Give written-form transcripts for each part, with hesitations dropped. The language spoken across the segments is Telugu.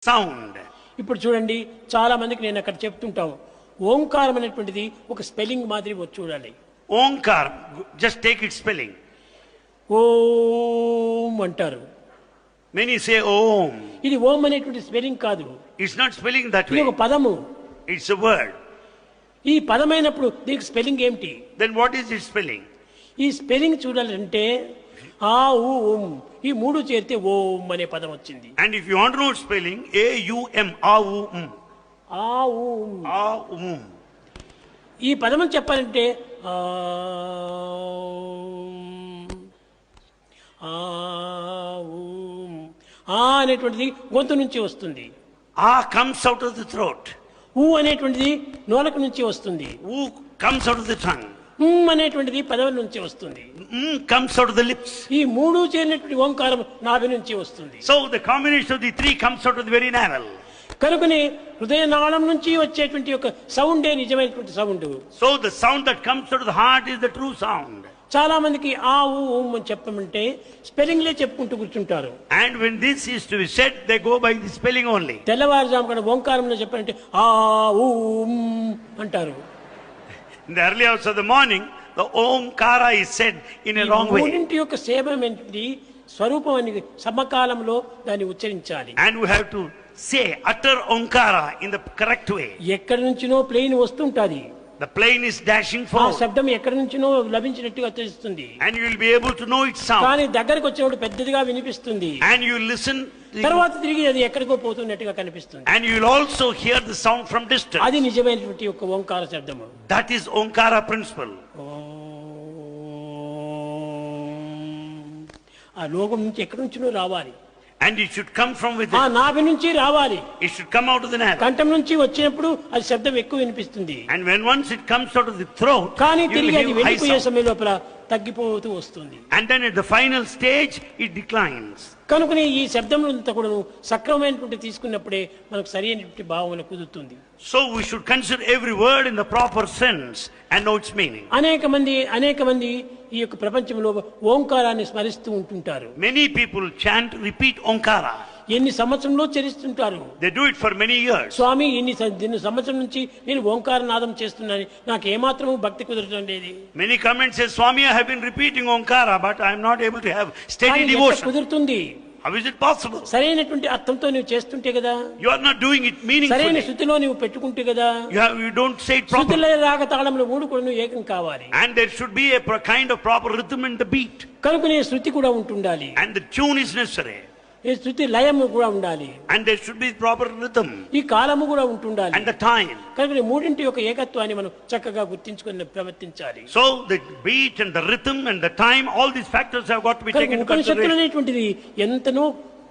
sound. ఇప్పుడు చూడండి, చాలా మందికి నేను అక్కడ చెప్తుంటాం, ఓంకారం అనేటువంటిది ఒక స్పెల్లింగ్ మాదిరి చూడాలి. Omkar, just take its spelling. ఓం అంటారు. Many say Om. ఇది ఓం అనేటువంటి స్పెల్లింగ్ కాదు, It's not spelling that ఇది way. ఒక పదము. It's a word. ఈ పదమైనప్పుడు దీనికి స్పెల్లింగ్ ఏమిటి? Then what is its spelling? ఈ స్పెల్లింగ్ చూడాలంటే ఆ ఊ ఉమ్ ఈ మూడు చేరితే ఓం అనే పదం వచ్చింది. And if you want to know its spelling, A-U-M, A-U-M. ఆ ఊ ఉమ్. A-U-M. ఈ పదం చెప్పాలంటే అనేటువంటిది గొంతు నుంచి వస్తుంది. A comes out of the throat. ఊ అనేటువంటిది నోలకు నుంచి వస్తుంది. U comes out of the tongue. అనేటువంటిది పదవి నుంచి వస్తుంది. Comes out of the lips. ఈ మూడు చేరినటువంటి ఓంకారం నాభి నుంచి వస్తుంది. So the combination of the three comes out of the very navel. కనుకనే హృదయ నాళం నుంచి వచ్చేటువంటి ఒక సౌండే నిజమైనటువంటి sound. So the sound that comes out of the heart is the true sound. చాలా మందికి ఆ ఊ ఉమ్ అని చెప్పమంటే స్పెల్లింగ్లే చెప్పుకుంటూ కూర్చుంటారు. And when this is to be said, they go by the spelling only. తెల్లవారుజాము కూడా ఓంకారంలో చెప్పాలంటే ఆ ఊ ఉమ్ అంటారు. In the early hours of the morning, the Omkara is said in a wrong way. మూడింటి యొక్క సేవమేంటి స్వరూపం అని సమకాలంలో దాన్ని ఉచ్చరించాలి. And we have to say, utter Omkara in the correct way. ఎక్కడి నుంచినో ప్లేన్ వస్తుంటది. The plane is dashing ఆ forward. శబ్దం ఎక్కడి నుంచినో లభించినట్టుగా తెలుస్తుంది. And you will be able to know its sound. కానీ దగ్గరకు వచ్చినప్పుడు పెద్దదిగా వినిపిస్తుంది. And you listen. తర్వాత తిరిగి అది ఎక్కడికో పోతున్నట్టుగా కనిపిస్తుంది. And you will also hear the sound from distance. అది నిజమైనటువంటి ఒక ఓంకార శబ్దము. That is Omkara principle. ఆ లోకం నుంచి ఎక్కడి నుంచినో రావాలి. And it should come from ఆ within. నాభి నుంచి రావాలి. It should come out of the navel. కంఠం నుంచి వచ్చినప్పుడు అది శబ్దం ఎక్కువ వినిపిస్తుంది. And when once it comes out of the throat, కానీ you will తిరిగి అది hear high వెళ్ళిపోయే sound. సమయం లోపల తగ్గిపోతూ వస్తుంది. And then at the final stage, it declines. కనుకనే ఈ శబ్దములంతా కూడా సక్రమమైనటువంటి తీసుకున్నప్పుడే మనకు సరైనటువంటి భావన కుదురుతుంది. So we should consider every word in the proper sense and know its meaning. అనేక మంది ఈ యొక్క ప్రపంచంలో ఓంకారాన్ని స్మరిస్తూ ఉంటుంటారు. Many people chant, repeat Omkara. ఎన్ని సంవత్సరంలో చరిస్తుంటారు. They do it for many years. స్వామి ఇన్ని సంవత్సరం నుంచి నేను ఓంకార నాదం చేస్తున్నాను, నాకు ఏమాత్రము భక్తి కుదరటం లేదు. Many come and say, Swami, I have been repeating Omkara, but I am not able to have steady కానీ ఎట్లా devotion. కుదురుతుంది? How is it possible? సరైనటువంటి అర్థంతో నువ్వు చేస్తుంటే కదా, You are not doing it సరైన meaningfully. శృతిలో నువ్వు పెట్టుకుంటే కదా. You don't say it properly. శృతిలో రాగ తాళంలో మూడు కూడా నువ్వు ఏకం కావాలి. And there should be a kind of proper rhythm in the beat. కనుకనే శృతి కూడా ఉంటుండాలి. And the tune is necessary. ఈ శృతి లయము కూడా ఉండాలి. And there should be proper rhythm. ఈ కాలము కూడా ఉంటుండాలి. And the time. కనుక మూడింటి యొక్క ఏకత్వాన్ని మనం చక్కగా గుర్తించుకొని ప్రవర్తించాలి. So the beat and the rhythm and the time, all these factors have got to be taken into ఉపనిషత్తులు consideration. అనేటువంటిది ఎంతనో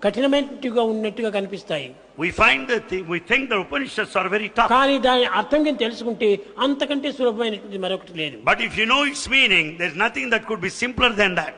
కఠినమైనట్టుగా ఉన్నట్టుగా కనిపిస్తాయి. We find that we think the Upanishads are very tough. కానీ దాని అర్థం కింద తెలుసుకుంటే అంతకంటే సులభమైనటువంటి మరొకటి లేదు. But if you know its meaning, there's nothing that could be simpler than that.